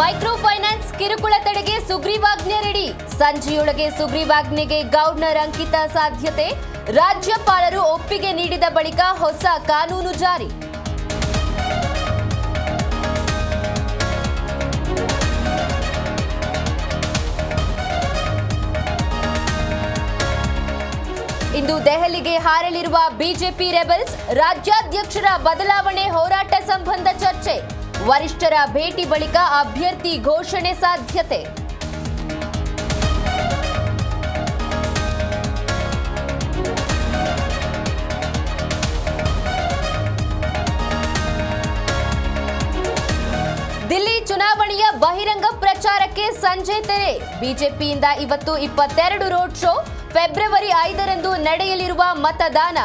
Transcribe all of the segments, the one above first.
Micro finance ಕಿರುಕುಳ ತಡೆಗೆ ಸುಗ್ರೀವಾಜ್ಞೆ ರೆಡಿ. ಸಂಜೆಯೊಳಗೆ ಸುಗ್ರೀವಾಜ್ಞೆಗೆ ಗವರ್ನರ್ ಅಂಕಿತ ಸಾಧ್ಯತೆ. ರಾಜ್ಯಪಾಲರು ಒಪ್ಪಿಗೆ ನೀಡಿದ ಬಳಿಕ ಹೊಸ ಕಾನೂನು ಜಾರಿ. ಇಂದು ದೆಹಲಿಗೆ ಹಾರಲಿರುವ ಬಿಜೆಪಿ ರೆಬೆಲ್ಸ್. ರಾಜ್ಯಾಧ್ಯಕ್ಷರ ಬದಲಾವಣೆ ಹೋರಾಟ ಸಂಬಂಧ ಚರ್ಚೆ. ವರಿಷ್ಠರ ಭೇಟಿ ಬಳಿಕ ಅಭ್ಯರ್ಥಿ ಘೋಷಣೆ ಸಾಧ್ಯತೆ. ದಿಲ್ಲಿ ಚುನಾವಣೆಯ ಬಹಿರಂಗ ಪ್ರಚಾರಕ್ಕೆ ಸಂಜೆ ತೆರೆ. ಬಿಜೆಪಿಯಿಂದ ಇವತ್ತು 22 ರೋಡ್ ಶೋ. ಫೆಬ್ರವರಿ 5ರಂದು ನಡೆಯಲಿರುವ ಮತದಾನ.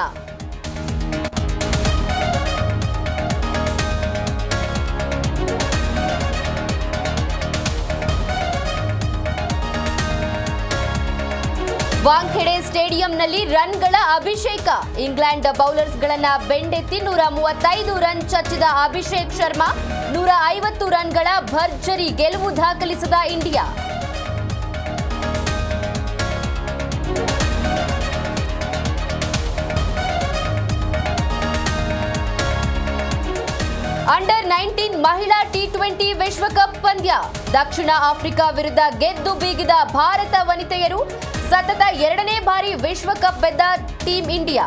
ವಾಂಖೆಡೆ ಸ್ಟೇಡಿಯಂನಲ್ಲಿ ರನ್ಗಳ ಅಭಿಷೇಕ. ಇಂಗ್ಲೆಂಡ್ ಬೌಲರ್ಸ್ಗಳನ್ನ ಬೆಂಡೆತ್ತಿ 135 ರನ್ ಚಚ್ಚಿದ ಅಭಿಷೇಕ್ ಶರ್ಮಾ. 150 ರನ್ಗಳ ಭರ್ಜರಿ ಗೆಲುವು ದಾಖಲಿಸಿದ ಇಂಡಿಯಾ. ಅಂಡರ್ 19 ಮಹಿಳಾ ಟಿ20 ವಿಶ್ವಕಪ್ ಪಂದ್ಯ. ದಕ್ಷಿಣ ಆಫ್ರಿಕಾ ವಿರುದ್ಧ ಗೆದ್ದು ಬೀಗಿದ ಭಾರತ ವನಿತೆಯರು. ಸತತ 2ನೇ ಬಾರಿ ವಿಶ್ವಕಪ್ ಗೆದ್ದ ಟೀಂ ಇಂಡಿಯಾ.